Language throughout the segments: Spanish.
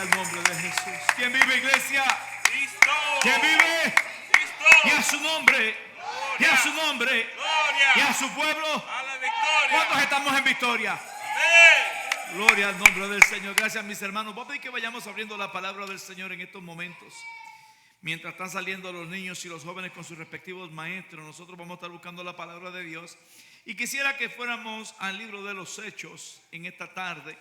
al nombre de Jesús. ¿Quién vive, iglesia? Cristo. ¿Quién vive? Cristo. Y a su nombre. Y a su nombre. Gloria. Y a su pueblo. A la victoria. ¿Cuántos estamos en victoria? Amén. Gloria al nombre del Señor. Gracias, mis hermanos. Voy a pedir que vayamos abriendo la palabra del Señor en estos momentos. Mientras están saliendo los niños y los jóvenes con sus respectivos maestros, nosotros vamos a estar buscando la palabra de Dios. Y quisiera que fuéramos al libro de los Hechos en esta tarde.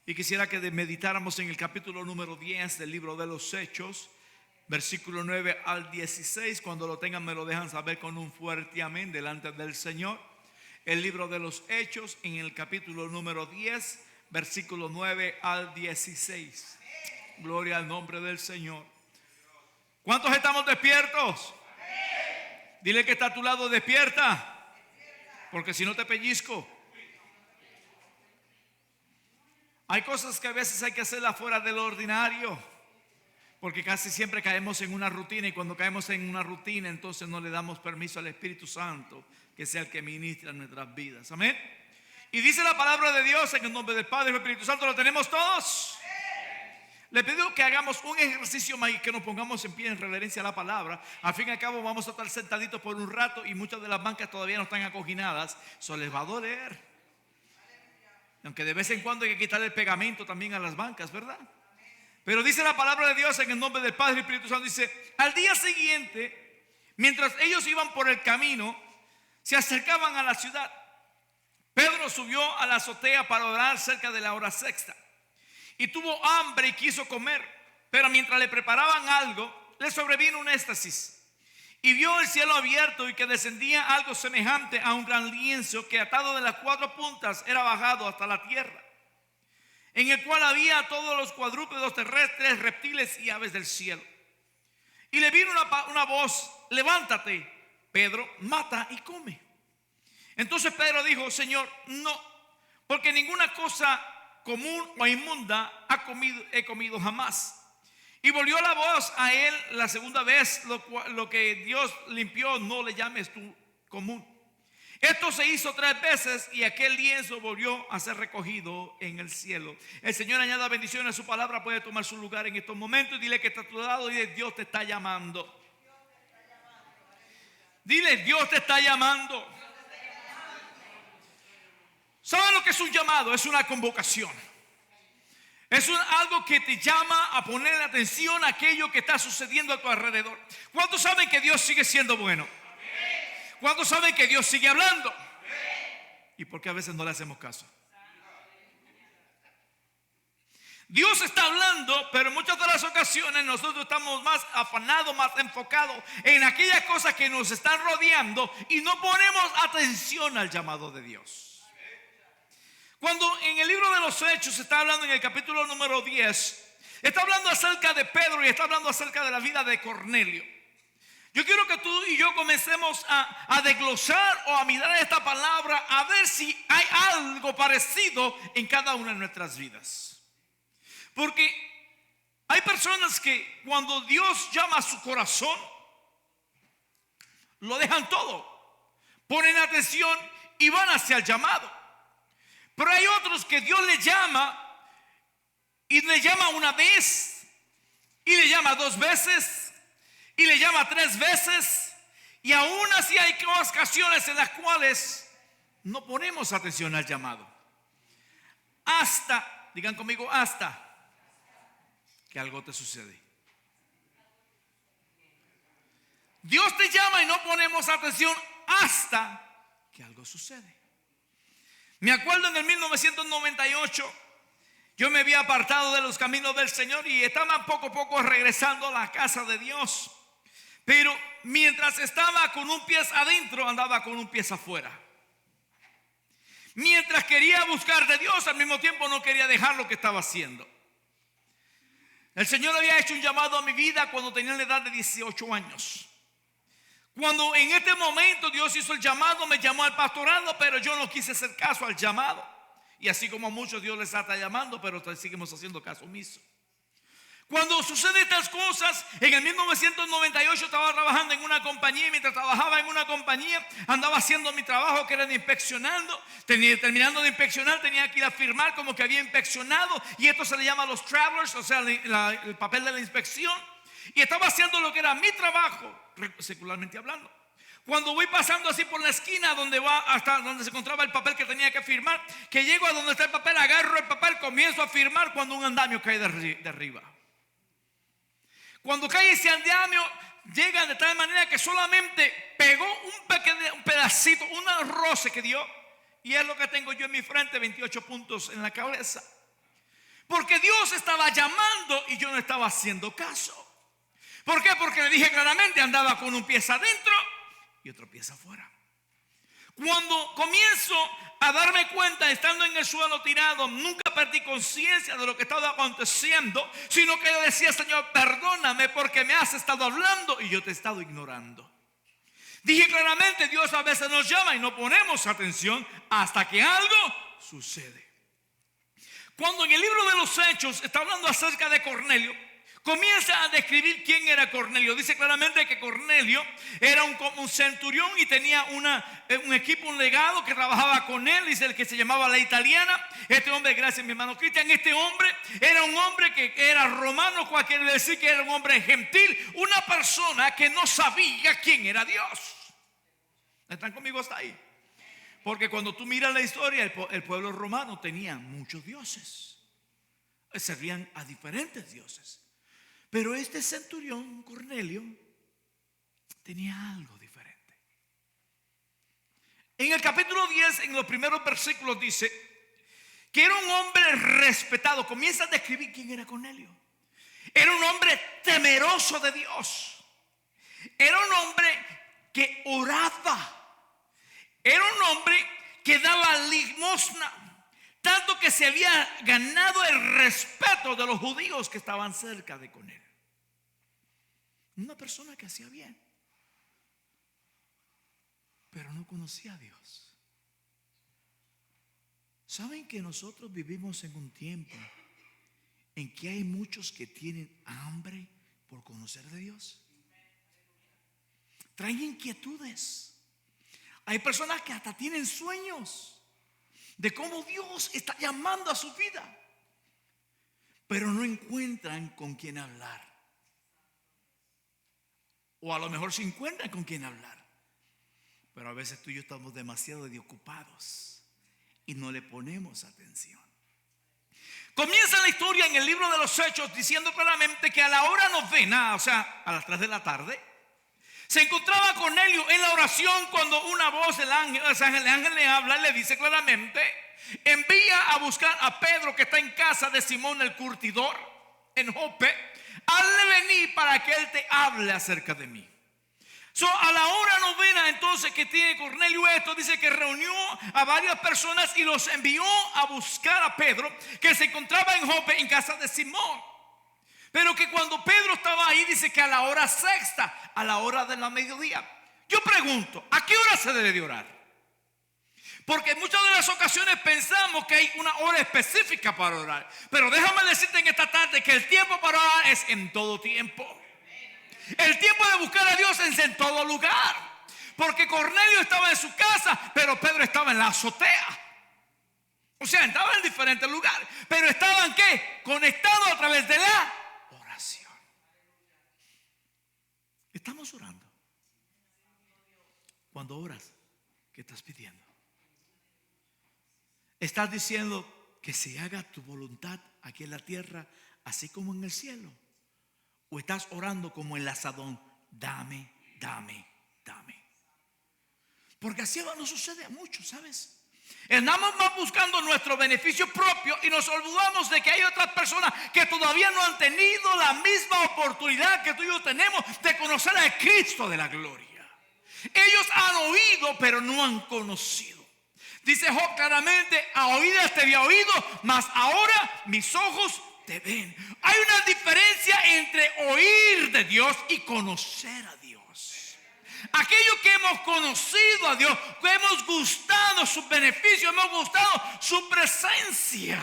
Y quisiera que meditáramos en el capítulo número 10 del libro de los Hechos, versículo 9 al 16. Cuando lo tengan me lo dejan saber con un fuerte amén delante del Señor. El libro de los Hechos en el capítulo número 10, versículo 9 al 16. Gloria al nombre del Señor. ¿Cuántos estamos despiertos? Dile que está a tu lado, despierta. Porque si no te pellizco. Hay cosas que a veces hay que hacerlas fuera de lo ordinario, porque casi siempre caemos en una rutina, y cuando caemos en una rutina entonces no le damos permiso al Espíritu Santo que sea el que ministra en nuestras vidas. Amén. Y dice la palabra de Dios en el nombre del Padre y del Espíritu Santo. ¿Lo tenemos todos? Le pido que hagamos un ejercicio más y que nos pongamos en pie en reverencia a la palabra. Al fin y al cabo vamos a estar sentaditos por un rato y muchas de las bancas todavía no están acoginadas. Eso les va a doler. Aunque de vez en cuando hay que quitarle el pegamento también a las bancas, ¿verdad? Pero dice la palabra de Dios en el nombre del Padre y del Espíritu Santo. Dice: al día siguiente, mientras ellos iban por el camino, se acercaban a la ciudad. Pedro subió a la azotea para orar cerca de la hora sexta. Y tuvo hambre y quiso comer. Pero mientras le preparaban algo, le sobrevino un éxtasis. Y vio el cielo abierto y que descendía algo semejante a un gran lienzo que atado de las cuatro puntas era bajado hasta la tierra, en el cual había todos los cuadrúpedos terrestres, reptiles y aves del cielo. Y le vino una voz: levántate, Pedro, mata y come. Entonces Pedro dijo: Señor, no, porque ninguna cosa común o inmunda he comido jamás. Y volvió la voz a él la segunda vez: lo que Dios limpió no le llames tú común. Esto se hizo 3 veces y aquel lienzo volvió a ser recogido en el cielo. El Señor añada bendiciones a su palabra. Puede tomar su lugar en estos momentos y dile que está a tu lado. Dile: Dios te está llamando. Dile: Dios te está llamando. ¿Saben lo que es un llamado? Es una convocación. Es algo que te llama a poner atención a aquello que está sucediendo a tu alrededor. ¿Cuántos saben que Dios sigue siendo bueno? ¿Cuántos saben que Dios sigue hablando? ¿Y por qué a veces no le hacemos caso? Dios está hablando, pero en muchas de las ocasiones nosotros estamos más afanados, más enfocados en aquellas cosas que nos están rodeando y no ponemos atención al llamado de Dios. Cuando en el libro de los Hechos se está hablando en el capítulo número 10, está hablando acerca de Pedro y está hablando acerca de la vida de Cornelio. Yo quiero que tú y yo comencemos a desglosar o a mirar esta palabra, a ver si hay algo parecido en cada una de nuestras vidas. Porque hay personas que cuando Dios llama a su corazón, lo dejan todo, ponen atención y van hacia el llamado. Pero hay otros que Dios le llama y le llama una vez y le llama 2 veces y le llama 3 veces, y aún así hay ocasiones en las cuales no ponemos atención al llamado. Hasta, digan conmigo, hasta que algo te sucede. Dios te llama y no ponemos atención hasta que algo sucede. Me acuerdo en el 1998, yo me había apartado de los caminos del Señor y estaba poco a poco regresando a la casa de Dios. Pero mientras estaba con un pie adentro, andaba con un pie afuera. Mientras quería buscar de Dios, al mismo tiempo no quería dejar lo que estaba haciendo. El Señor había hecho un llamado a mi vida cuando tenía la edad de 18 años. Cuando en este momento Dios hizo el llamado, me llamó al pastorado, pero yo no quise hacer caso al llamado. Y así como a muchos Dios les está llamando, pero seguimos haciendo caso omiso. Cuando suceden estas cosas, en el 1998 estaba trabajando en una compañía y mientras trabajaba en una compañía andaba haciendo mi trabajo que era de inspeccionando. Terminando de inspeccionar tenía que ir a firmar como que había inspeccionado y esto se le llama los travelers, o sea, el papel de la inspección. Y estaba haciendo lo que era mi trabajo, secularmente hablando. Cuando voy pasando así por la esquina hasta donde se encontraba el papel que tenía que firmar, que llego a donde está el papel, agarro el papel, comienzo a firmar cuando un andamio cae de arriba. Cuando cae ese andamio, llega de tal manera que solamente pegó un pedacito, un roce que dio. Y es lo que tengo yo en mi frente, 28 puntos en la cabeza. Porque Dios estaba llamando y yo no estaba haciendo caso. ¿Por qué? Porque le dije claramente, andaba con un pie adentro y otro pie afuera. Cuando comienzo a darme cuenta, estando en el suelo tirado, nunca perdí conciencia de lo que estaba aconteciendo, sino que yo decía: Señor, perdóname porque me has estado hablando y yo te he estado ignorando. Dije claramente, Dios a veces nos llama y no ponemos atención hasta que algo sucede. Cuando en el libro de los Hechos está hablando acerca de Cornelio, comienza a describir quién era Cornelio. Dice claramente que Cornelio era un centurión y tenía un equipo, un legado que trabajaba con él. Dice el que se llamaba La Italiana. Este hombre, gracias mi hermano Cristian, este hombre era un hombre que era romano, cual quiere decir que era un hombre gentil, una persona que no sabía quién era Dios. ¿Están conmigo hasta ahí? Porque cuando tú miras la historia, el pueblo romano tenía muchos dioses, servían a diferentes dioses. Pero este centurión, Cornelio, tenía algo diferente. En el capítulo 10, en los primeros versículos dice que era un hombre respetado. Comienza a describir quién era Cornelio. Era un hombre temeroso de Dios. Era un hombre que oraba. Era un hombre que daba limosna. Tanto que se había ganado el respeto de los judíos que estaban cerca de con él. Una persona que hacía bien, pero no conocía a Dios. ¿Saben que nosotros vivimos en un tiempo en que hay muchos que tienen hambre por conocer de Dios? Traen inquietudes. Hay personas que hasta tienen sueños de cómo Dios está llamando a su vida, pero no encuentran con quién hablar. O a lo mejor se encuentran con quién hablar, pero a veces tú y yo estamos demasiado ocupados y no le ponemos atención. Comienza la historia en el libro de los Hechos diciendo claramente que a la hora novena, o sea, a las 3 de la tarde, se encontraba Cornelio en la oración cuando una voz del ángel, o sea, el ángel le habla y le dice claramente: envía a buscar a Pedro que está en casa de Simón el curtidor en Jope. Hazle venir para que él te hable acerca de mí. A la hora novena entonces que tiene Cornelio esto, dice que reunió a varias personas y los envió a buscar a Pedro que se encontraba en Jope en casa de Simón. Pero que cuando Pedro estaba ahí, dice que a la hora sexta, a la hora de la mediodía. Yo pregunto, ¿a qué hora se debe de orar? Porque en muchas de las ocasiones pensamos que hay una hora específica para orar. Pero déjame decirte en esta tarde que el tiempo para orar es en todo tiempo. El tiempo de buscar a Dios es en todo lugar. Porque Cornelio estaba en su casa, pero Pedro estaba en la azotea. O sea, estaba en diferentes lugares, pero estaban ¿qué? Conectados a través de la oración. Estamos orando. Cuando oras, ¿qué estás pidiendo? ¿Estás diciendo que se haga tu voluntad aquí en la tierra, así como en el cielo? ¿O estás orando como el asadón? Dame, dame, dame. Porque así nos sucede a muchos, ¿sabes? Andamos más buscando nuestro beneficio propio y nos olvidamos de que hay otras personas que todavía no han tenido la misma oportunidad que tú y yo tenemos de conocer a Cristo de la gloria. Ellos han oído, pero no han conocido. Dice Job claramente: a oídas te había oído, mas ahora mis ojos te ven. Hay una diferencia entre oír de Dios y conocer a Dios. Aquello que hemos conocido a Dios, que hemos gustado sus beneficios, hemos gustado su presencia.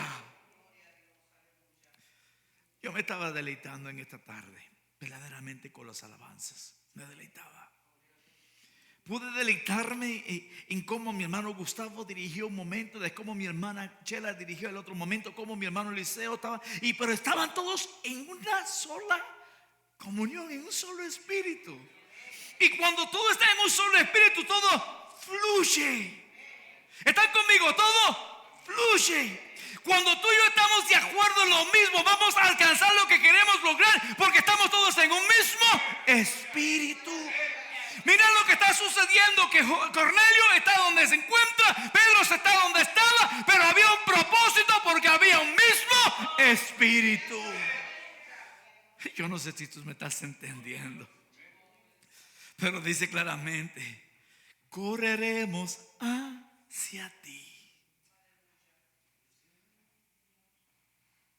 Yo me estaba deleitando en esta tarde, verdaderamente con las alabanzas. Me deleitaba. Pude deleitarme en cómo mi hermano Gustavo dirigió un momento, de cómo mi hermana Chela dirigió el otro momento, cómo mi hermano Eliseo estaba. Pero estaban todos en una sola comunión, en un solo espíritu. Y cuando todo está en un solo espíritu, todo fluye. ¿Están conmigo? Todo fluye. Cuando tú y yo estamos de acuerdo en lo mismo, vamos a alcanzar lo que queremos lograr, porque estamos todos en un mismo espíritu. Miren lo que está sucediendo, que Cornelio está donde se encuentra, Pedro está donde estaba, pero había un propósito porque había un mismo espíritu. Yo no sé si tú me estás entendiendo, pero dice claramente: correremos hacia ti.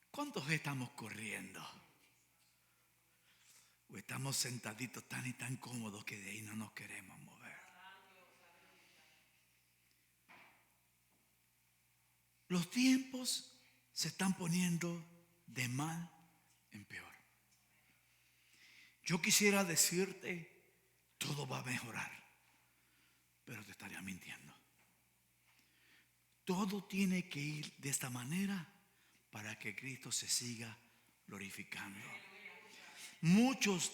¿Cuántos estamos corriendo? O estamos sentaditos tan y tan cómodos que de ahí no nos queremos mover. Los tiempos se están poniendo de mal en peor. Yo quisiera decirte, todo va a mejorar, pero te estaría mintiendo. Todo tiene que ir de esta manera para que Cristo se siga glorificando. Muchos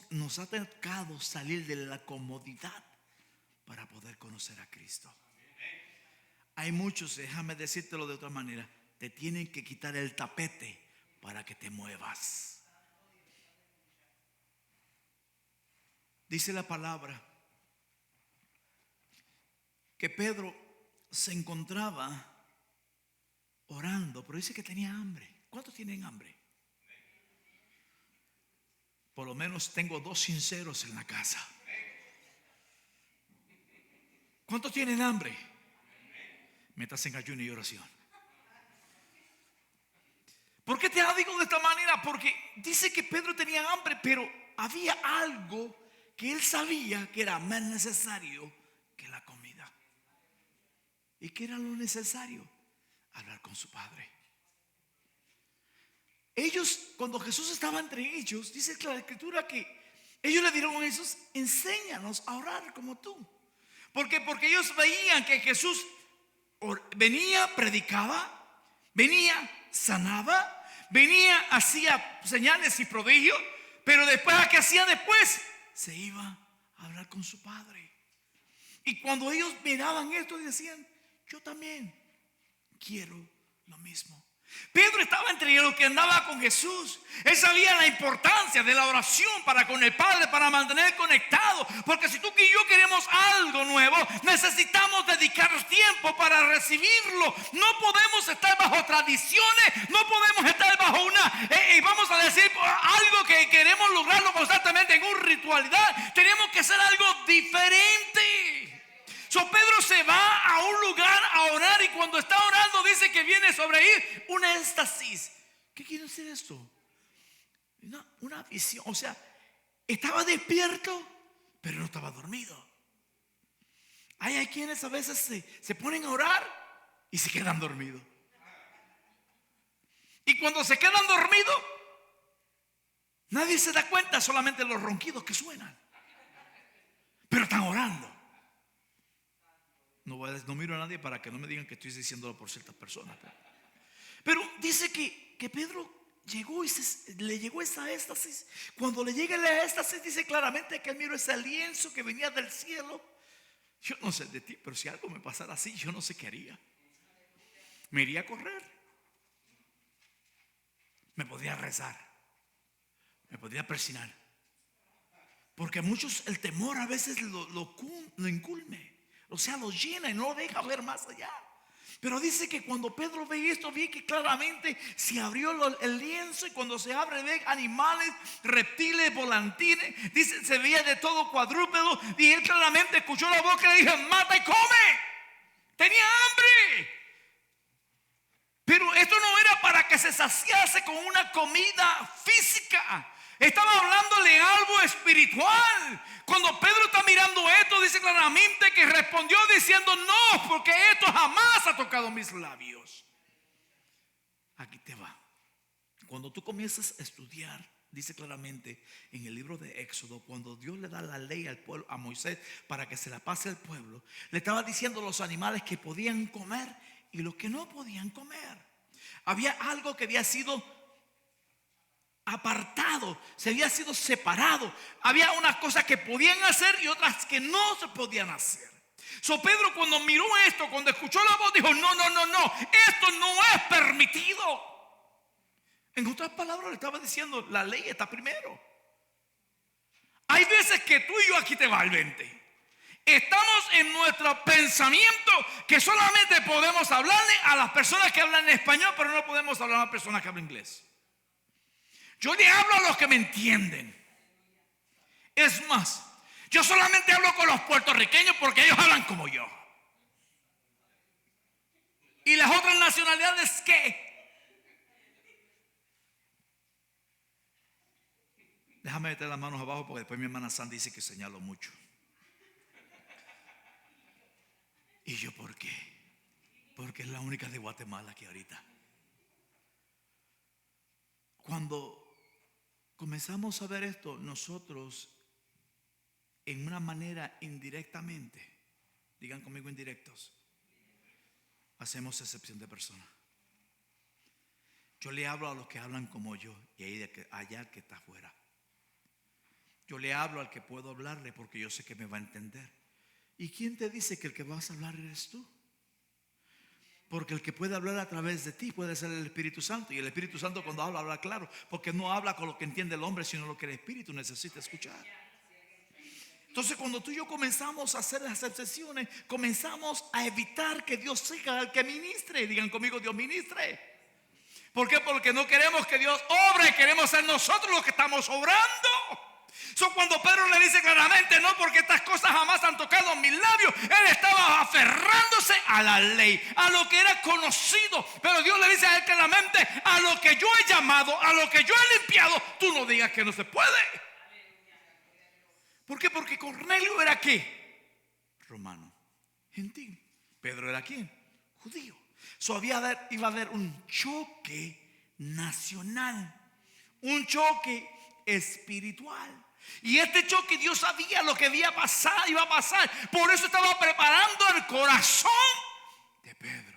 nos ha tocado salir de la comodidad para poder conocer a Cristo. Hay muchos, déjame decírtelo de otra manera, te tienen que quitar el tapete para que te muevas. Dice la palabra que Pedro se encontraba orando, pero dice que tenía hambre. ¿Cuántos tienen hambre? Por lo menos tengo 2 sinceros en la casa. ¿Cuántos tienen hambre? Metas en ayuno y oración. ¿Por qué te digo de esta manera? Porque dice que Pedro tenía hambre, pero había algo que él sabía que era más necesario que la comida. ¿Y qué era lo necesario? Hablar con su padre. Ellos, cuando Jesús estaba entre ellos, dice la escritura que ellos le dijeron a Jesús: enséñanos a orar como tú. ¿Por qué? Porque ellos veían que Jesús venía, predicaba, venía, sanaba, venía, hacía señales y prodigios, pero después, ¿qué hacía después? Se iba a hablar con su padre. Y cuando ellos miraban esto, decían: yo también quiero lo mismo. Pedro estaba entre los que andaba con Jesús. Él sabía la importancia de la oración para con el Padre, para mantener conectado. Porque si tú y yo queremos algo nuevo, necesitamos dedicar tiempo para recibirlo. No podemos estar bajo tradiciones, no podemos estar bajo vamos a decir, algo que queremos lograrlo constantemente en una ritualidad. Tenemos que hacer algo diferente. Pedro se va a un lugar a orar, y cuando está orando dice que viene sobre él un éxtasis. ¿Qué quiere decir esto? Una visión. O sea, estaba despierto, pero no estaba dormido. Hay quienes a veces se ponen a orar y se quedan dormidos. Y cuando se quedan dormidos, nadie se da cuenta, solamente los ronquidos que suenan. Pero están orando. No miro a nadie para que no me digan que estoy diciéndolo por ciertas personas. Pero dice que Pedro llegó y le llegó esa éxtasis. Cuando le llega la éxtasis, dice claramente que él miró ese lienzo que venía del cielo. Yo no sé de ti, pero si algo me pasara así, yo no sé qué haría. Me iría a correr. Me podría rezar. Me podría persignar. Porque a muchos el temor a veces lo inculme. O sea, lo llena y no lo deja ver más allá. Pero dice que cuando Pedro ve esto, ve que claramente se abrió el lienzo, y cuando se abre ve animales, reptiles, volantines. Dice, se veía de todo cuadrúpedo, y él claramente escuchó la voz que le dijo: mata y come. Tenía hambre. Pero esto no era para que se saciase con una comida física. Estaba hablándole algo espiritual. Cuando Pedro está mirando esto, dice claramente que respondió diciendo: no, porque esto jamás ha tocado mis labios. Aquí te va. Cuando tú comienzas a estudiar, dice claramente en el libro de Éxodo, cuando Dios le da la ley al pueblo, a Moisés, para que se la pase al pueblo, le estaba diciendo los animales que podían comer y los que no podían comer. Había algo que había sido apartado, se había sido separado. Había unas cosas que podían hacer y otras que no se podían hacer. So Pedro, cuando miró esto, cuando escuchó la voz, dijo: no, esto no es permitido. En otras palabras, le estaba diciendo: la ley está primero. Hay veces que tú y yo, aquí te va el 20, estamos en nuestro pensamiento que solamente podemos hablarle a las personas que hablan español, pero no podemos hablar a las personas que hablan inglés. Yo le hablo a los que me entienden. Es más, yo solamente hablo con los puertorriqueños porque ellos hablan como yo. Y las otras nacionalidades, ¿qué? Déjame meter las manos abajo porque después mi hermana Sandy dice que señalo mucho. ¿Y yo por qué? Porque es la única de Guatemala que ahorita. Cuando comenzamos a ver esto, nosotros en una manera indirectamente, digan conmigo indirectos, hacemos excepción de personas. Yo le hablo a los que hablan como yo y allá al que está afuera. Yo le hablo al que puedo hablarle porque yo sé que me va a entender. ¿Y quién te dice que el que vas a hablar eres tú? Porque el que puede hablar a través de ti puede ser el Espíritu Santo. Y el Espíritu Santo, cuando habla claro, porque no habla con lo que entiende el hombre, sino lo que el Espíritu necesita escuchar. Entonces, cuando tú y yo comenzamos a hacer las excepciones, comenzamos a evitar que Dios sea el que ministre. Digan conmigo: Dios ministre. ¿Por qué? Porque no queremos que Dios obre, queremos ser nosotros los que estamos obrando. Cuando Pedro le dice claramente: no, porque estas cosas jamás han tocado mis labios, él estaba aferrándose a la ley, a lo que era conocido. Pero Dios le dice a él claramente: a lo que yo he llamado, a lo que yo he limpiado, tú no digas que no se puede. ¿Por qué? Porque Cornelio era ¿qué? Romano, gentil. Pedro era ¿quién? Judío. Iba a haber un choque nacional, un choque espiritual. Y este choque Dios sabía lo que iba a pasar. Por eso estaba preparando el corazón de Pedro.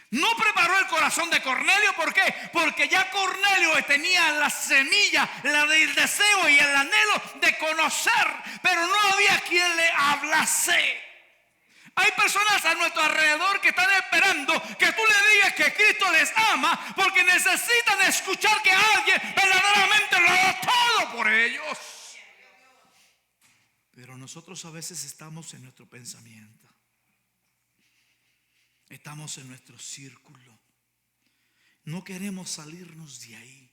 No preparó el corazón de Cornelio. ¿Por qué? Porque ya Cornelio tenía la semilla, el deseo y el anhelo de conocer, pero no había quien le hablase. Hay personas a nuestro alrededor que están esperando que tú le digas que Cristo les ama, porque necesitan escuchar que alguien verdaderamente lo da todo por ellos. Pero nosotros a veces estamos en nuestro pensamiento, estamos en nuestro círculo, no queremos salirnos de ahí.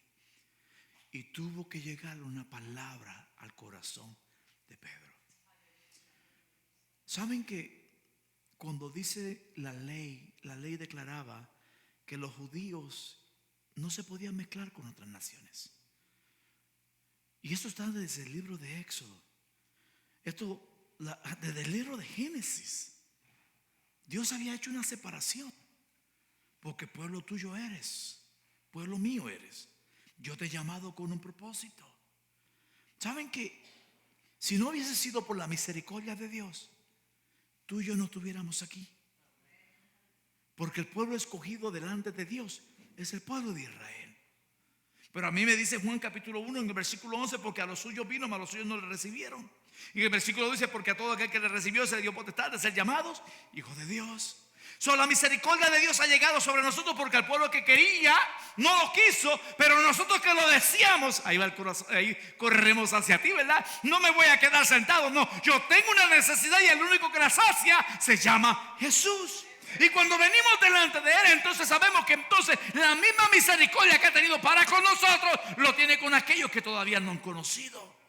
Y tuvo que llegar una palabra al corazón de Pedro. ¿Saben que cuando dice la ley declaraba que los judíos no se podían mezclar con otras naciones? Y esto está desde el libro de Éxodo. Desde el libro de Génesis. Dios había hecho una separación. Porque pueblo tuyo eres, pueblo mío eres. Yo te he llamado con un propósito. ¿Saben que si no hubiese sido por la misericordia de Dios, tú y yo no estuviéramos aquí? Porque el pueblo escogido delante de Dios es el pueblo de Israel. Pero a mí me dice Juan capítulo 1 en el versículo 11: porque a los suyos vino, mas a los suyos no le recibieron. Y el versículo dice: porque a todo aquel que le recibió se le dio potestad de ser llamados hijos de Dios. La misericordia de Dios ha llegado sobre nosotros, porque al pueblo que quería no lo quiso, pero nosotros que lo deseamos, ahí va el corazón, ahí correremos hacia ti, ¿verdad? No me voy a quedar sentado, no, yo tengo una necesidad y el único que la sacia se llama Jesús. Y cuando venimos delante de Él, entonces sabemos que entonces la misma misericordia que ha tenido para con nosotros lo tiene con aquellos que todavía no han conocido.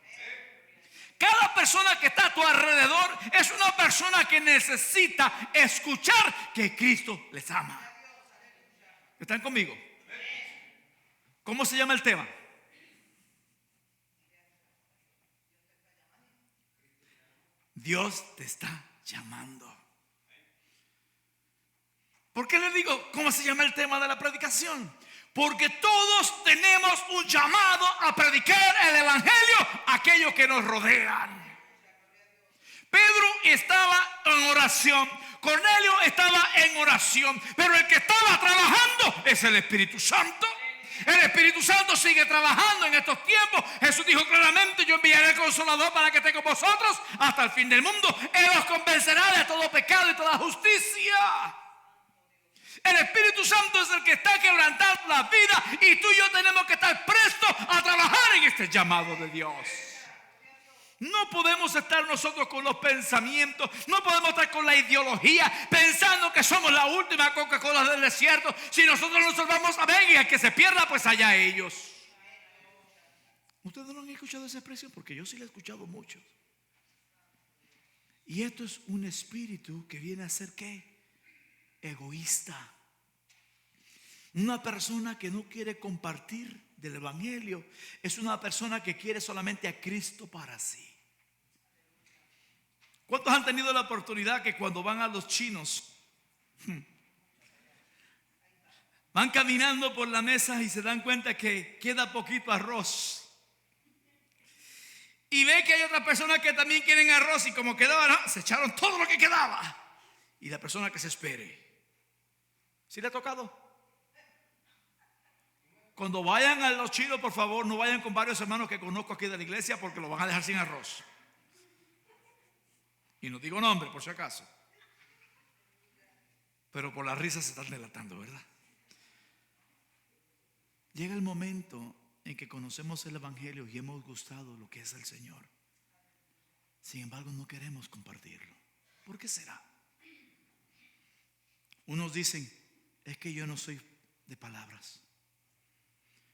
Cada persona que está a tu alrededor es una persona que necesita escuchar que Cristo les ama. ¿Están conmigo? ¿Cómo se llama el tema? Dios te está llamando. ¿Por qué le digo cómo se llama el tema de la predicación? Porque todos tenemos un llamado a predicar el evangelio a aquellos que nos rodean. Pedro estaba en oración, Cornelio estaba en oración, pero el que estaba trabajando es el Espíritu Santo. El Espíritu Santo sigue trabajando en estos tiempos. Jesús dijo claramente: yo enviaré el Consolador para que esté con vosotros hasta el fin del mundo. Él os convencerá de todo pecado y toda justicia. El Espíritu Santo es el que está quebrantando la vida, y tú y yo tenemos que estar prestos a trabajar en este llamado de Dios. No podemos estar nosotros con los pensamientos, no podemos estar con la ideología pensando que somos la última Coca-Cola del desierto. Si nosotros nos salvamos, amén, y al que se pierda, pues allá ellos. ¿Ustedes no han escuchado esa expresión? Porque yo sí la he escuchado mucho. Y esto es un espíritu que viene a ser ¿qué? Egoísta. Una persona que no quiere compartir del evangelio es una persona que quiere solamente a Cristo para sí. ¿Cuántos han tenido la oportunidad que cuando van a los chinos van caminando por la mesa y se dan cuenta que queda poquito arroz? Y ve que hay otras personas que también quieren arroz, y como quedaba, ¿no?, se echaron todo lo que quedaba. Y la persona que se espere. ¿Sí le ha tocado? Cuando vayan a los chinos, por favor, no vayan con varios hermanos que conozco aquí de la iglesia, porque lo van a dejar sin arroz. Y no digo nombre por si acaso, pero por la risa se están delatando, ¿verdad? Llega el momento en que conocemos el evangelio y hemos gustado lo que es el Señor. Sin embargo, no queremos compartirlo. ¿Por qué será? Unos dicen: es que yo no soy de palabras.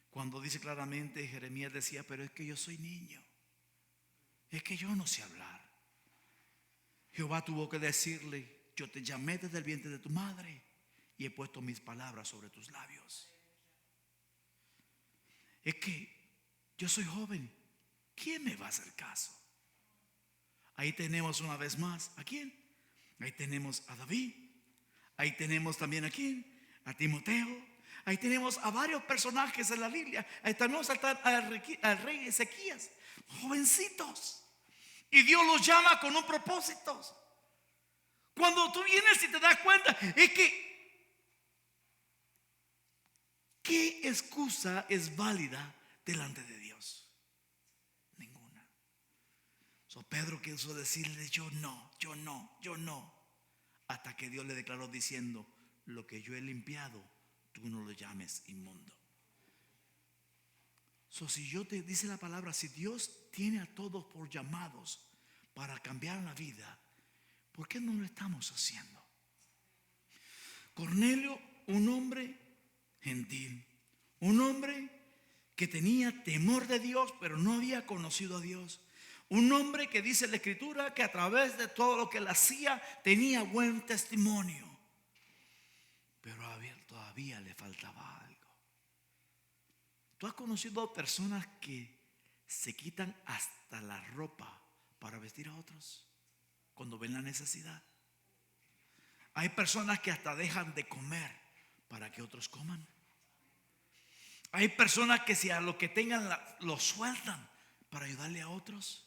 Cuando dice claramente, Jeremías decía: pero es que yo soy niño, es que yo no sé hablar. Jehová tuvo que decirle: yo te llamé desde el vientre de tu madre y he puesto mis palabras sobre tus labios. Es que yo soy joven, ¿quién me va a hacer caso? Ahí tenemos una vez más, ¿a quién? Ahí tenemos a David. Ahí tenemos también ¿a quién? A Timoteo. Ahí tenemos a varios personajes en la Biblia. Ahí tenemos al rey Ezequías, jovencitos. Y Dios los llama con un propósito. Cuando tú vienes y te das cuenta, es que ¿qué excusa es válida delante de Dios? Ninguna. Pedro quiso decirle: yo no. Hasta que Dios le declaró diciendo: lo que yo he limpiado, tú no lo llames inmundo. Si yo te dice la palabra, si Dios tiene a todos por llamados para cambiar la vida, ¿por qué no lo estamos haciendo? Cornelio, un hombre gentil, un hombre que tenía temor de Dios, pero no había conocido a Dios. Un hombre que dice la Escritura que a través de todo lo que él hacía tenía buen testimonio, pero todavía le faltaba algo. ¿Tú has conocido personas que se quitan hasta la ropa para vestir a otros cuando ven la necesidad? Hay personas que hasta dejan de comer para que otros coman. Hay personas que si a lo que tengan lo sueltan para ayudarle a otros.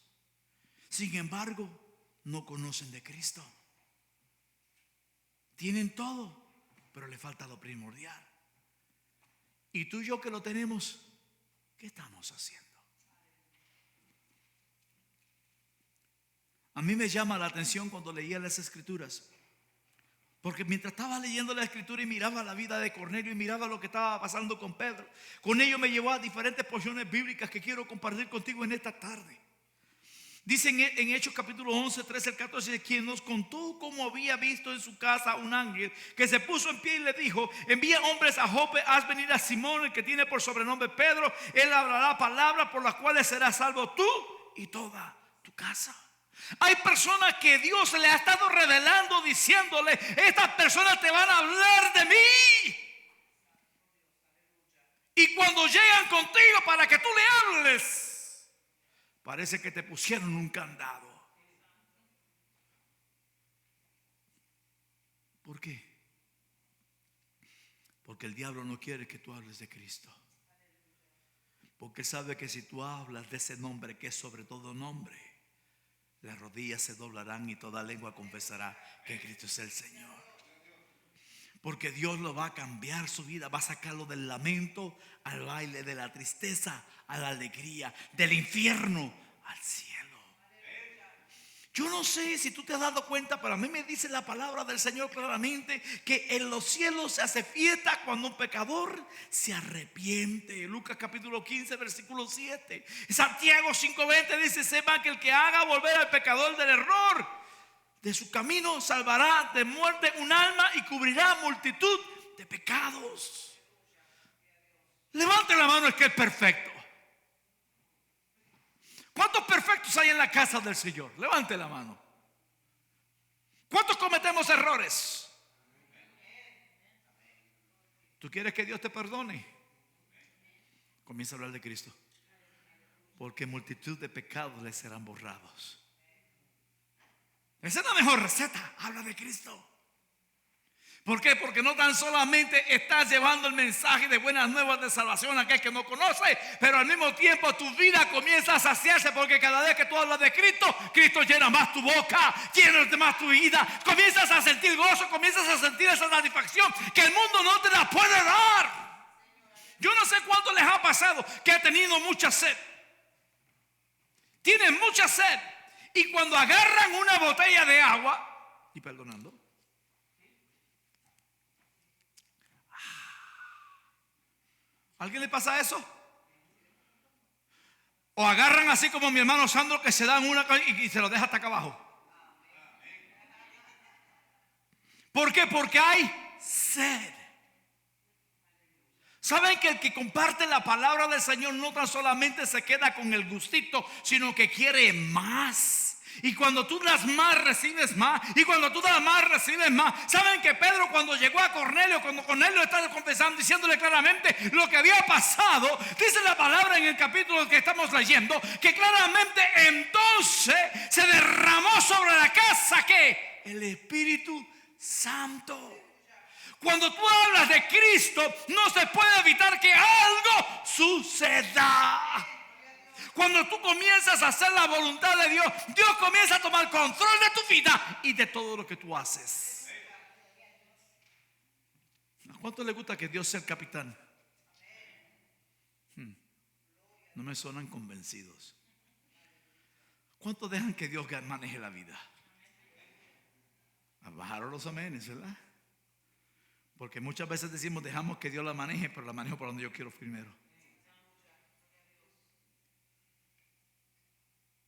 Sin embargo, no conocen de Cristo. Tienen todo, pero le falta lo primordial. Y tú y yo que lo tenemos, ¿qué estamos haciendo? A mí me llama la atención cuando leía las Escrituras, porque mientras estaba leyendo la Escritura y miraba la vida de Cornelio y miraba lo que estaba pasando con Pedro, con ello me llevó a diferentes porciones bíblicas que quiero compartir contigo en esta tarde. Dice en Hechos capítulo 11, 13 al 14, quien nos contó cómo había visto en su casa un ángel que se puso en pie y le dijo: envía hombres a Jope, haz venir a Simón, el que tiene por sobrenombre Pedro. Él hablará palabras por las cuales serás salvo tú y toda tu casa. Hay personas que Dios le ha estado revelando, diciéndole: estas personas te van a hablar de mí. Y cuando llegan contigo para que tú le hables, parece que te pusieron un candado. ¿Por qué? Porque el diablo no quiere que tú hables de Cristo. Porque sabe que si tú hablas de ese nombre que es sobre todo nombre, las rodillas se doblarán y toda lengua confesará que Cristo es el Señor. Porque Dios lo va a cambiar su vida, va a sacarlo del lamento al baile, de la tristeza a la alegría, del infierno al cielo. Yo no sé si tú te has dado cuenta, pero a mí me dice la palabra del Señor claramente que en los cielos se hace fiesta cuando un pecador se arrepiente. Lucas capítulo 15 versículo 7. Santiago 5:20 dice: sepa que el que haga volver al pecador del error de su camino salvará de muerte un alma y cubrirá multitud de pecados. Levante la mano el que es perfecto. ¿Cuántos perfectos hay en la casa del Señor? Levante la mano. ¿Cuántos cometemos errores? ¿Tú quieres que Dios te perdone? Comienza a hablar de Cristo. Porque multitud de pecados le serán borrados. Esa es la mejor receta. Habla de Cristo. ¿Por qué? Porque no tan solamente estás llevando el mensaje de buenas nuevas de salvación a aquel que no conoce, pero al mismo tiempo tu vida comienza a saciarse, porque cada vez que tú hablas de Cristo, Cristo llena más tu boca, llena más tu vida. Comienzas a sentir gozo, comienzas a sentir esa satisfacción que el mundo no te la puede dar. Yo no sé cuánto les ha pasado que ha tenido mucha sed. Tienen mucha sed y cuando agarran una botella de agua, y perdonando, ¿alguien le pasa eso? O agarran así como mi hermano Sandro, que se dan una y se lo deja hasta acá abajo. ¿Por qué? Porque hay sed. ¿Saben que el que comparte la palabra del Señor no tan solamente se queda con el gustito, sino que quiere más? Y cuando tú das más, recibes más. Y cuando tú das más, recibes más. ¿Saben que Pedro, cuando llegó a Cornelio, cuando Cornelio estaba confesando, diciéndole claramente lo que había pasado, dice la palabra en el capítulo que estamos leyendo, que claramente entonces se derramó sobre la casa que el Espíritu Santo. Cuando tú hablas de Cristo, no se puede evitar que algo suceda. Cuando tú comienzas a hacer la voluntad de Dios, Dios comienza a tomar control de tu vida y de todo lo que tú haces. ¿A cuánto le gusta que Dios sea el capitán? No me suenan convencidos. ¿Cuántos dejan que Dios maneje la vida? Bajaron los amenes, ¿verdad? Porque muchas veces decimos dejamos que Dios la maneje, pero la manejo por donde yo quiero primero.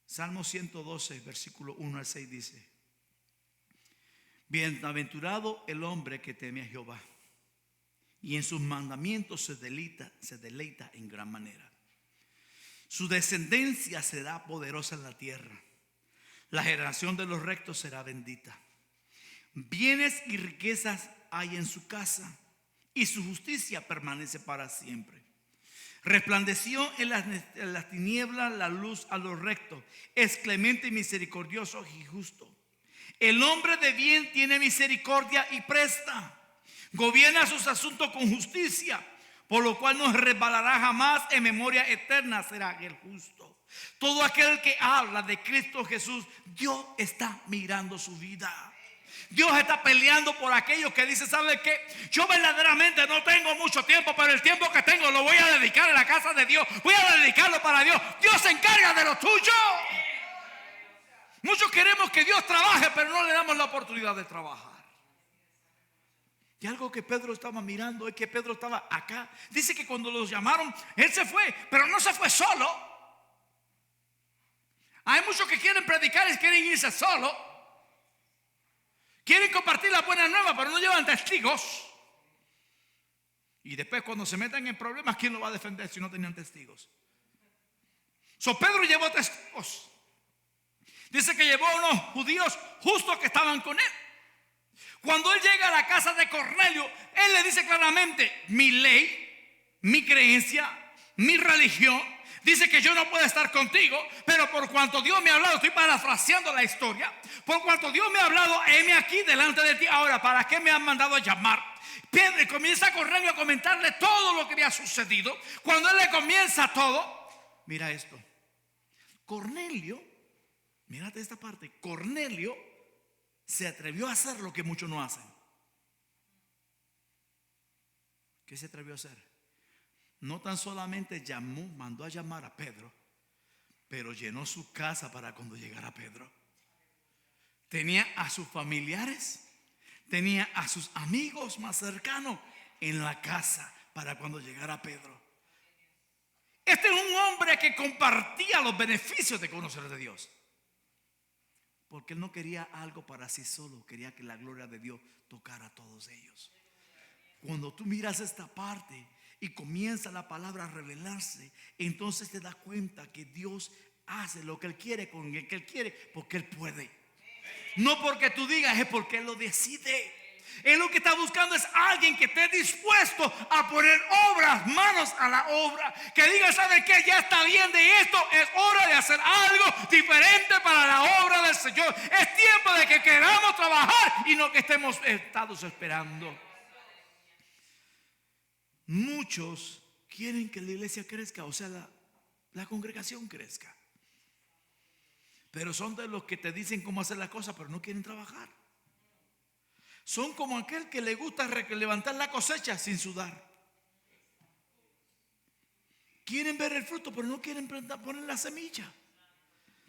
Salmo 112, versículo 1 al 6 dice: bienaventurado el hombre que teme a Jehová, y en sus mandamientos se deleita en gran manera. Su descendencia será poderosa en la tierra, la generación de los rectos será bendita. Bienes y riquezas hay en su casa, y su justicia permanece para siempre. Resplandeció en las tinieblas la luz a los rectos. Es clemente y misericordioso y justo. El hombre de bien tiene misericordia y presta. Gobierna sus asuntos con justicia, por lo cual no resbalará jamás. En memoria eterna será el justo. Todo aquel que habla de Cristo Jesús, Dios está mirando su vida. Dios está peleando por aquellos que dicen: ¿sabe qué? Yo verdaderamente no tengo mucho tiempo, pero el tiempo que tengo lo voy a dedicar a la casa de Dios. Voy a dedicarlo para Dios. Dios se encarga de lo tuyo. Muchos queremos que Dios trabaje, pero no le damos la oportunidad de trabajar. Y algo que Pedro estaba mirando es que Pedro estaba acá. Dice que cuando los llamaron, él se fue, pero no se fue solo. Hay muchos que quieren predicar y quieren irse solo. Quieren compartir la buena nueva, pero no llevan testigos. Y después, cuando se metan en problemas, ¿quién lo va a defender si no tenían testigos? Pedro llevó testigos. Dice que llevó a unos judíos justos que estaban con él. Cuando él llega a la casa de Cornelio, él le dice claramente: mi ley, mi creencia, mi religión dice que yo no puedo estar contigo, pero por cuanto Dios me ha hablado, estoy parafraseando la historia, por cuanto Dios me ha hablado, heme aquí delante de ti. Ahora, ¿para qué me han mandado a llamar? Pedro comienza a correr y a comentarle todo lo que había sucedido. Cuando él le comienza todo, mira esto. Cornelio, mírate esta parte. Cornelio se atrevió a hacer lo que muchos no hacen. ¿Qué se atrevió a hacer? No tan solamente mandó a llamar a Pedro, pero llenó su casa para cuando llegara Pedro. Tenía a sus familiares, tenía a sus amigos más cercanos en la casa para cuando llegara Pedro. Este es un hombre que compartía los beneficios de conocer de Dios, porque él no quería algo para sí solo, quería que la gloria de Dios tocara a todos ellos. Cuando tú miras esta parte y comienza la palabra a revelarse, entonces te das cuenta que Dios hace lo que Él quiere con el que Él quiere, porque Él puede. No porque tú digas, es porque Él lo decide. Él lo que está buscando es alguien que esté dispuesto a poner manos a la obra. Que diga, ¿sabe qué? Ya está bien de esto. Es hora de hacer algo diferente para la obra del Señor. Es tiempo de que queramos trabajar y no que estemos esperando. Muchos quieren que la iglesia crezca, o sea, la congregación crezca. Pero son de los que te dicen cómo hacer las cosas, pero no quieren trabajar. Son como aquel que le gusta levantar la cosecha sin sudar. Quieren ver el fruto, pero no quieren poner la semilla.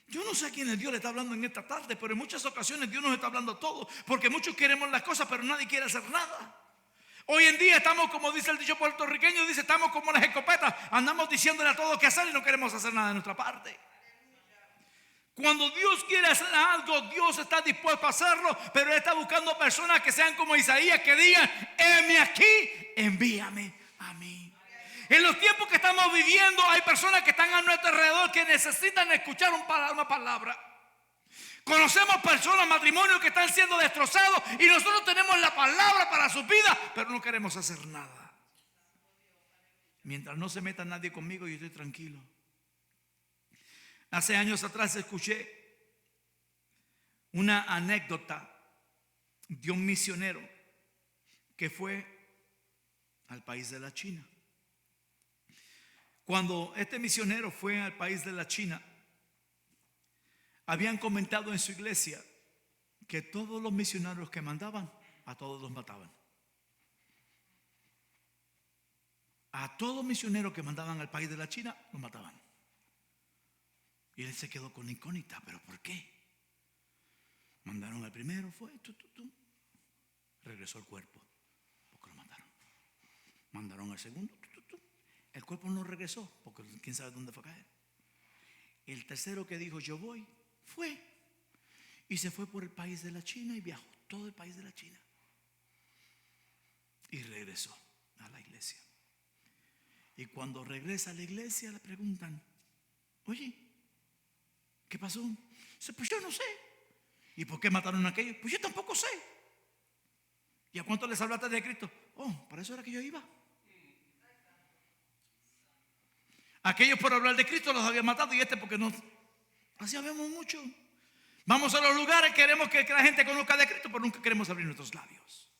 Yo no sé a quién Dios le está hablando en esta tarde, pero en muchas ocasiones Dios nos está hablando todo, porque muchos queremos las cosas, pero nadie quiere hacer nada. Hoy en día estamos, como dice el dicho puertorriqueño, dice, estamos como las escopetas, andamos diciéndole a todos qué hacer y no queremos hacer nada de nuestra parte. Cuando Dios quiere hacer algo, Dios está dispuesto a hacerlo, pero Él está buscando personas que sean como Isaías, que digan, heme aquí, envíame a mí. En los tiempos que estamos viviendo hay personas que están a nuestro alrededor que necesitan escuchar una palabra. Conocemos personas, matrimonios que están siendo destrozados y nosotros tenemos la palabra para sus vidas, pero no queremos hacer nada. Mientras no se meta nadie conmigo, yo estoy tranquilo. Hace años atrás escuché una anécdota de un misionero que fue al país de la China. Cuando este misionero fue al país de la China, habían comentado en su iglesia que todos los misioneros que mandaban, a todos los mataban. A todos misioneros que mandaban al país de la China, los mataban. Y él se quedó con la incógnita, ¿pero por qué? Mandaron al primero, fue, regresó el cuerpo, porque lo mataron. Mandaron al segundo, el cuerpo no regresó, porque quién sabe dónde fue a caer. El tercero que dijo, yo voy, fue. Y se fue por el país de la China y viajó todo el país de la China. Y regresó a la iglesia. Y cuando regresa a la iglesia le preguntan, oye, ¿qué pasó? Dice, pues yo no sé. ¿Y por qué mataron a aquellos? Pues yo tampoco sé. ¿Y a cuánto les hablaste de Cristo? Oh, para eso era que yo iba. Aquellos por hablar de Cristo los había matado y este porque no. Así habemos mucho. Vamos a los lugares, queremos que la gente conozca de Cristo, pero nunca queremos abrir nuestros labios.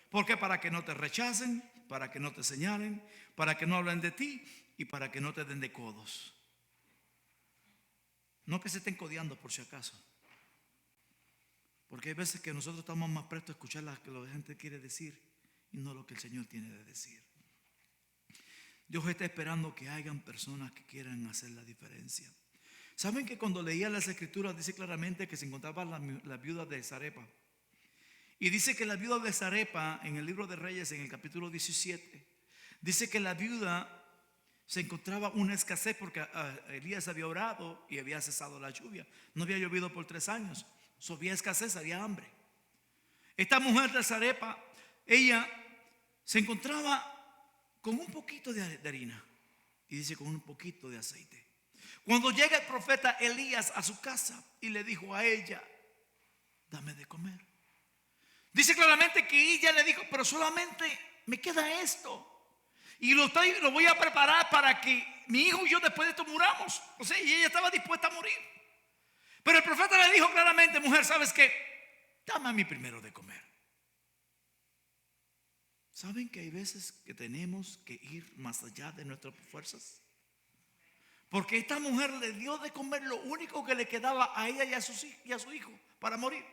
¿Por qué? Para que no te rechacen, para que no te señalen, para que no hablen de ti y para que no te den de codos. No que se estén codeando por si acaso. Porque hay veces que nosotros estamos más prestos a escuchar lo que la gente quiere decir y no lo que el Señor tiene de decir. Dios está esperando que hayan personas que quieran hacer la diferencia. ¿Saben que cuando leía las escrituras dice claramente que se encontraba la viuda de Zarepa? Y dice que la viuda de Zarepa en el libro de Reyes, en el capítulo 17, dice que la viuda se encontraba una escasez porque Elías había orado y había cesado la lluvia. No había llovido por 3 años. Había escasez, había hambre. Esta mujer de Zarepa, ella se encontraba con un poquito de harina y dice con un poquito de aceite. Cuando llega el profeta Elías a su casa y le dijo a ella, dame de comer. Dice claramente que ella le dijo, pero solamente me queda esto. Y lo voy a preparar para que mi hijo y yo después de esto muramos. O sea, y ella estaba dispuesta a morir. Pero el profeta le dijo claramente, mujer, ¿sabes qué? Dame a mí primero de comer. ¿Saben que hay veces que tenemos que ir más allá de nuestras fuerzas? Porque esta mujer le dio de comer lo único que le quedaba a ella y a su hijo para morir.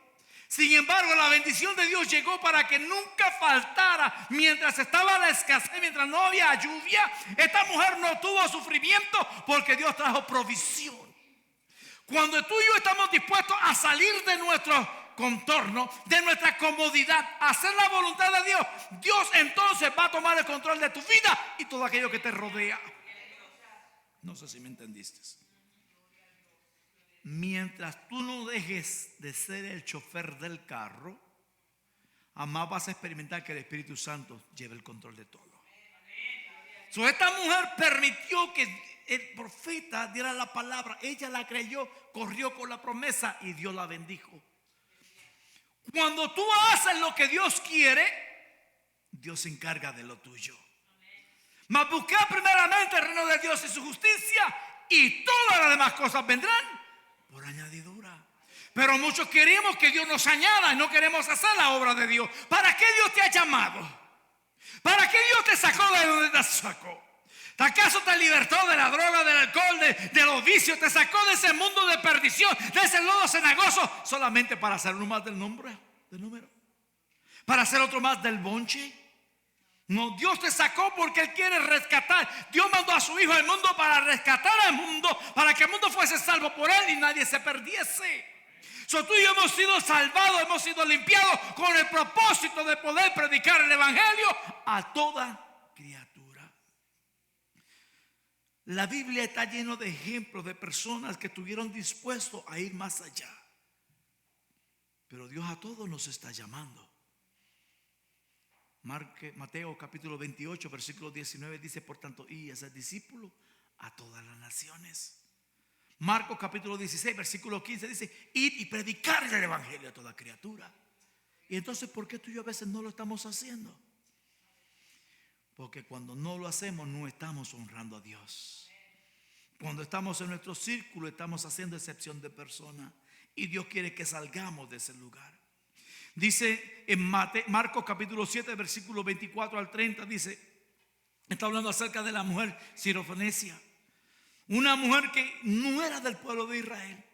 Sin embargo, la bendición de Dios llegó para que nunca faltara. Mientras estaba la escasez, mientras no había lluvia, esta mujer no tuvo sufrimiento porque Dios trajo provisión. Cuando tú y yo estamos dispuestos a salir de nuestro contorno, de nuestra comodidad, a hacer la voluntad de Dios, Dios entonces va a tomar el control de tu vida y todo aquello que te rodea. No sé si me entendiste. Mientras tú no dejes de ser el chofer del carro, jamás vas a experimentar que el Espíritu Santo lleve el control de todo. Esta mujer permitió que el profeta diera la palabra. Ella la creyó, corrió con la promesa y Dios la bendijo. Cuando tú haces lo que Dios quiere, Dios se encarga de lo tuyo. Mas buscar primeramente el reino de Dios y su justicia, y todas las demás cosas vendrán por añadidura. Pero muchos queremos que Dios nos añada y no queremos hacer la obra de Dios. ¿Para qué Dios te ha llamado? ¿Para qué Dios te sacó de donde te sacó? ¿Acaso te libertó de la droga, del alcohol, de los vicios? Te sacó de ese mundo de perdición, de ese lodo cenagoso, solamente para hacer uno más del número, para hacer otro más del bonche. No, Dios te sacó porque Él quiere rescatar. Dios mandó a su Hijo al mundo para rescatar al mundo, para que el mundo fuese salvo por Él y nadie se perdiese. Tú y yo hemos sido salvados, hemos sido limpiados con el propósito de poder predicar el Evangelio a toda criatura. La Biblia está llena de ejemplos de personas que estuvieron dispuestos a ir más allá. Pero Dios a todos nos está llamando. Mateo capítulo 28 versículo 19 dice: por tanto, id y haced discípulos a todas las naciones. Marcos capítulo 16 versículo 15 dice: id y predicar el evangelio a toda criatura. Y entonces, ¿por qué tú y yo a veces no lo estamos haciendo? Porque cuando no lo hacemos, no estamos honrando a Dios. Cuando estamos en nuestro círculo, estamos haciendo excepción de personas. Y Dios quiere que salgamos de ese lugar. Dice en Marcos capítulo 7 versículo 24 al 30, dice, está hablando acerca de la mujer sirofenicia. Una mujer que no era del pueblo de Israel.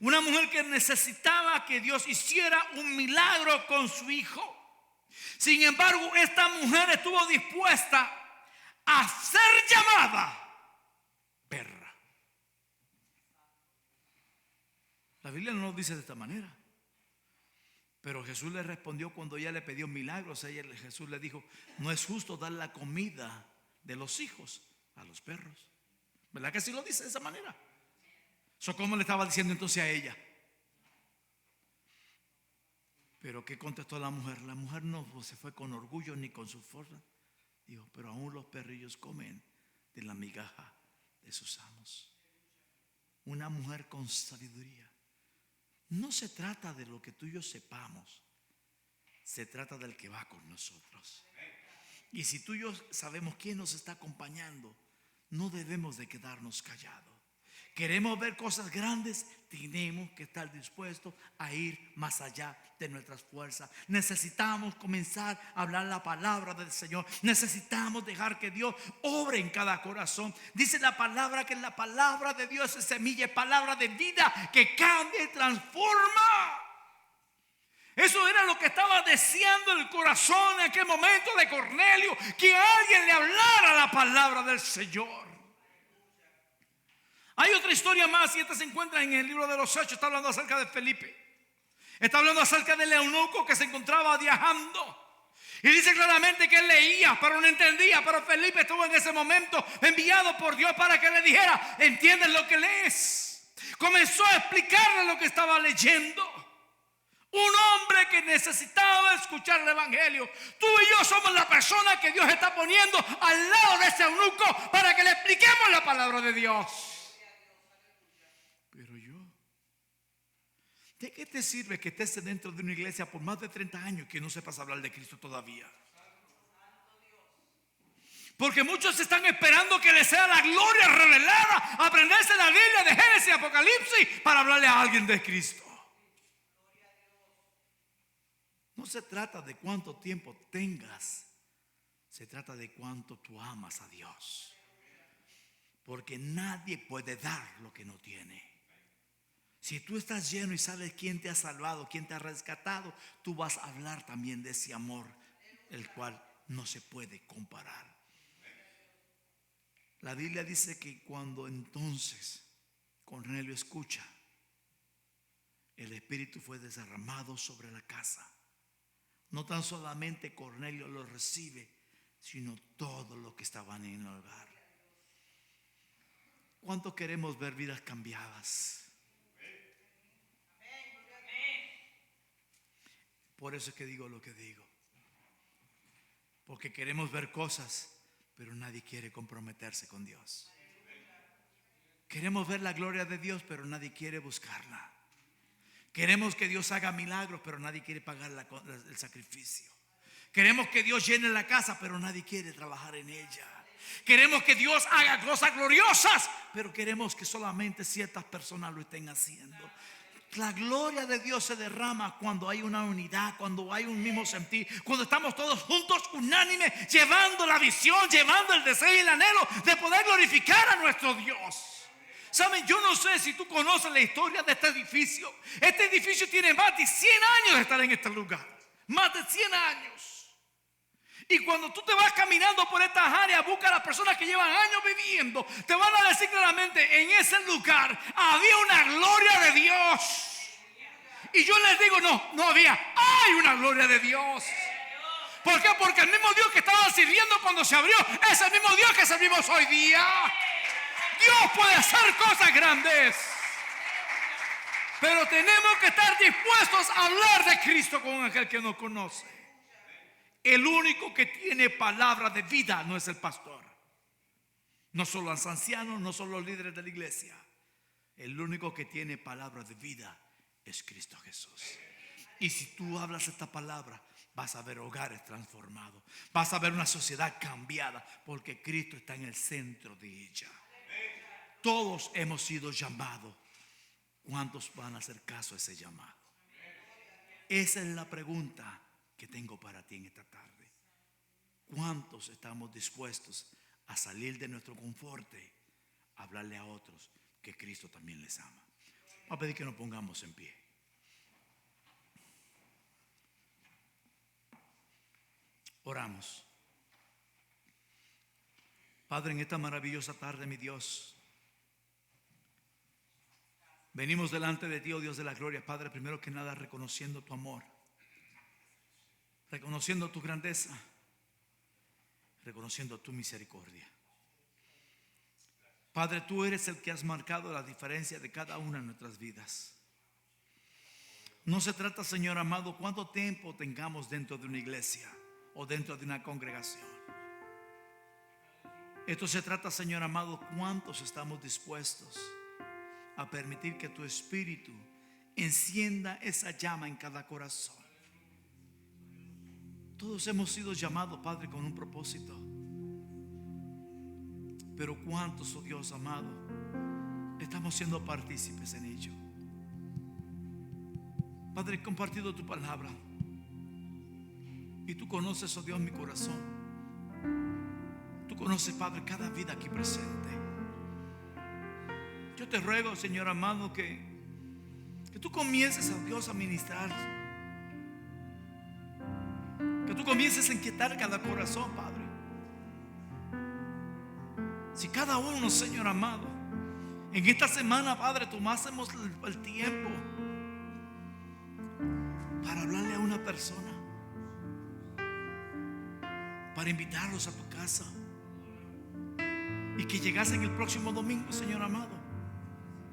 Una mujer que necesitaba que Dios hiciera un milagro con su hijo. Sin embargo, esta mujer estuvo dispuesta a ser llamada perra. La Biblia no nos dice de esta manera. Pero Jesús le respondió cuando ella le pidió milagros. Jesús le dijo: no es justo dar la comida de los hijos a los perros. ¿Verdad que sí lo dice de esa manera? ¿Cómo le estaba diciendo entonces a ella? Pero ¿qué contestó la mujer? La mujer no se fue con orgullo ni con su fuerza. Dijo: pero aún los perrillos comen de la migaja de sus amos. Una mujer con sabiduría. No se trata de lo que tú y yo sepamos, se trata del que va con nosotros. Y si tú y yo sabemos quién nos está acompañando, no debemos de quedarnos callados. Queremos ver cosas grandes, tenemos que estar dispuestos a ir más allá de nuestras fuerzas. Necesitamos comenzar a hablar la palabra del Señor. Necesitamos dejar que Dios obre en cada corazón. Dice la palabra que la palabra de Dios es semilla, es palabra de vida que cambia y transforma. Eso era lo que estaba deseando el corazón en aquel momento de Cornelio, que alguien le hablara la palabra del Señor. Hay otra historia más, y esta se encuentra en el libro de los Hechos. Está hablando acerca de Felipe. Está hablando acerca del eunuco que se encontraba viajando. Y dice claramente que él leía, pero no entendía. Pero Felipe estuvo en ese momento enviado por Dios para que le dijera: ¿entiendes lo que lees? Comenzó a explicarle lo que estaba leyendo. Un hombre que necesitaba escuchar el evangelio. Tú y yo somos la persona que Dios está poniendo al lado de ese eunuco para que le expliquemos la palabra de Dios. ¿De qué te sirve que estés dentro de una iglesia por más de 30 años que no sepas hablar de Cristo todavía? Porque muchos están esperando que les sea la gloria revelada, aprenderse la Biblia de Génesis y Apocalipsis para hablarle a alguien de Cristo. No se trata de cuánto tiempo tengas Se trata de cuánto tú amas a Dios. Porque nadie puede dar lo que no tiene. Si tú estás lleno y sabes quién te ha salvado, quién te ha rescatado, tú vas a hablar también de ese amor, el cual no se puede comparar. La Biblia dice que cuando entonces Cornelio escucha, el Espíritu fue derramado sobre la casa. No tan solamente Cornelio lo recibe, sino todos los que estaban en el hogar. ¿Cuánto queremos ver vidas cambiadas? Por eso es que digo lo que digo. Porque queremos ver cosas, pero nadie quiere comprometerse con Dios. Queremos ver la gloria de Dios, pero nadie quiere buscarla. Queremos que Dios haga milagros, pero nadie quiere pagar el sacrificio. Queremos que Dios llene la casa, pero nadie quiere trabajar en ella. Queremos que Dios haga cosas gloriosas, pero queremos que solamente ciertas personas lo estén haciendo. La gloria de Dios se derrama cuando hay una unidad, cuando hay un mismo sentir, cuando estamos todos juntos, unánimes, llevando la visión, llevando el deseo y el anhelo de poder glorificar a nuestro Dios. Saben, yo no sé si tú conoces la historia de este edificio. Este edificio tiene más de 100 años de estar en este lugar. Más de 100 años. Y cuando tú te vas caminando por estas áreas, busca a las personas que llevan años viviendo, te van a decir claramente, en ese lugar había una gloria de Dios. Y yo les digo, no había, hay una gloria de Dios. ¿Por qué? Porque el mismo Dios que estaban sirviendo cuando se abrió es el mismo Dios que servimos hoy día. Dios puede hacer cosas grandes, pero tenemos que estar dispuestos a hablar de Cristo con aquel que no conoce. El único que tiene palabra de vida no es el pastor, no son los ancianos, no son los líderes de la iglesia. El único que tiene palabra de vida es Cristo Jesús. Y si tú hablas esta palabra, vas a ver hogares transformados, vas a ver una sociedad cambiada, porque Cristo está en el centro de ella. Todos hemos sido llamados. ¿Cuántos van a hacer caso a ese llamado? Esa es la pregunta que tengo para ti en esta tarde. ¿Cuántos estamos dispuestos a salir de nuestro confort, a hablarle a otros que Cristo también les ama? Voy a pedir que nos pongamos en pie. Oramos. Padre, en esta maravillosa tarde, mi Dios, venimos delante de ti, oh Dios de la gloria, Padre, primero que nada reconociendo tu amor, reconociendo tu grandeza, reconociendo tu misericordia. Padre, tú eres el que has marcado la diferencia de cada una de nuestras vidas. No se trata, Señor amado, cuánto tiempo tengamos dentro de una iglesia o dentro de una congregación. Esto se trata, Señor amado, cuántos estamos dispuestos a permitir que tu Espíritu encienda esa llama en cada corazón. Todos hemos sido llamados, Padre, con un propósito. Pero cuántos, oh Dios amado, estamos siendo partícipes en ello. Padre, he compartido tu palabra y tú conoces, oh Dios, mi corazón. Tú conoces, Padre, cada vida aquí presente. Yo te ruego, Señor amado, que tú comiences, oh Dios, a ministrar, que tú comiences a inquietar cada corazón, Padre. Si cada uno, Señor amado, en esta semana, Padre, tomásemos el tiempo para hablarle a una persona, para invitarlos a tu casa, y que llegasen el próximo domingo, Señor amado,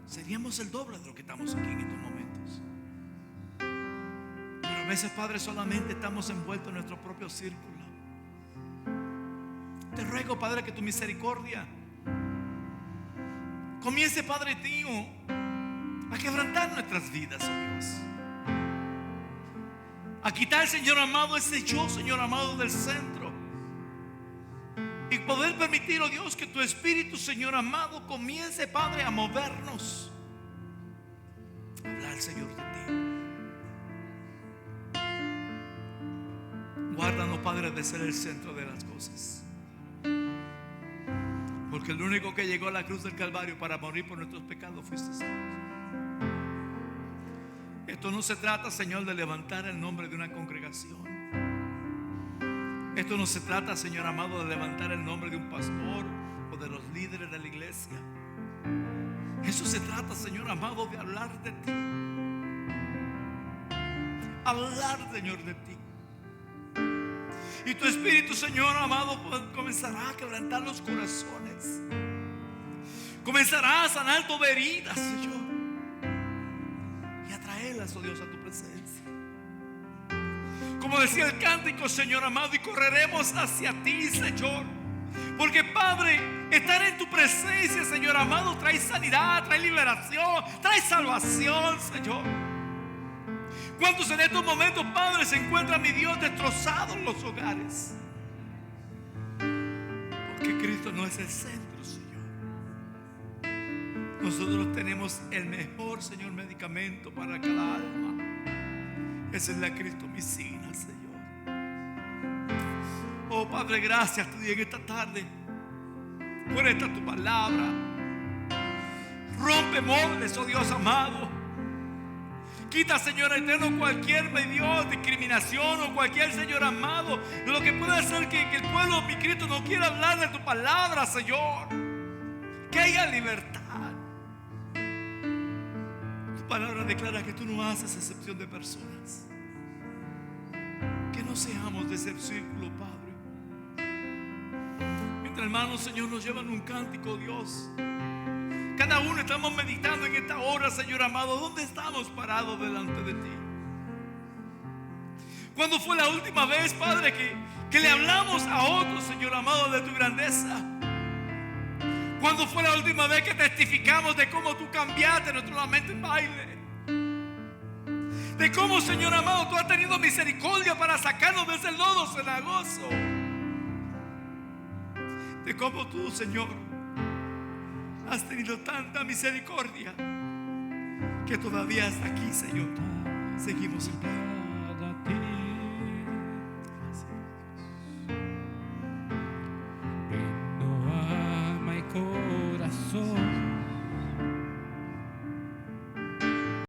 seríamos el doble de lo que estamos aquí en estos momentos. Pero a veces, Padre, solamente estamos envueltos en nuestro propio círculo. Te ruego, Padre, que tu misericordia comience, Padre mío, a quebrantar nuestras vidas, oh Dios. A quitar, Señor amado, ese yo, Señor amado, del centro. Y poder permitir, oh Dios, que tu Espíritu, Señor amado, comience, Padre, a movernos. Hablar, Señor, de ti. Guárdanos, Padre, de ser el centro de las cosas. Porque el único que llegó a la cruz del Calvario para morir por nuestros pecados fuiste tú. Esto no se trata, Señor, de levantar el nombre de una congregación. Esto no se trata, Señor amado, de levantar el nombre de un pastor o de los líderes de la iglesia. Eso se trata, Señor amado, de hablar de ti. Hablar, Señor, de ti. Y tu Espíritu, Señor amado, comenzará a quebrantar los corazones. Comenzará a sanar toda herida, Señor, y a traerlas, oh Dios, a tu presencia. Como decía el cántico, Señor amado, y correremos hacia ti, Señor. Porque, Padre, estar en tu presencia, Señor amado, trae sanidad, trae liberación, trae salvación, Señor. ¿Cuántos en estos momentos, Padre, se encuentran, mi Dios, destrozados en los hogares? Porque Cristo no es el centro, Señor. Nosotros tenemos el mejor, Señor, medicamento para cada alma. Esa es la cristomicina, Señor. Oh, Padre, gracias te doy en esta tarde por esta tu palabra. Rompe moldes, oh Dios amado. Quita, Señor eterno, cualquier medio de discriminación o cualquier, Señor amado, de lo que pueda hacer que el pueblo, mi Cristo, no quiera hablar de tu palabra, Señor. Que haya libertad. Tu palabra declara que tú no haces excepción de personas. Que no seamos de ese círculo, Padre. Mientras, hermanos, Señor, nos llevan un cántico, Dios. Cada uno estamos meditando en esta hora, Señor amado, ¿dónde estamos parados delante de ti? ¿Cuándo fue la última vez, Padre, que le hablamos a otros, Señor amado, de tu grandeza? ¿Cuándo fue la última vez que testificamos de cómo tú cambiaste nuestro lamento en baile? De cómo, Señor amado, tú has tenido misericordia para sacarnos de ese lodo cenagoso. De cómo tú, Señor, has tenido tanta misericordia que todavía hasta aquí, Señor, seguimos en pie.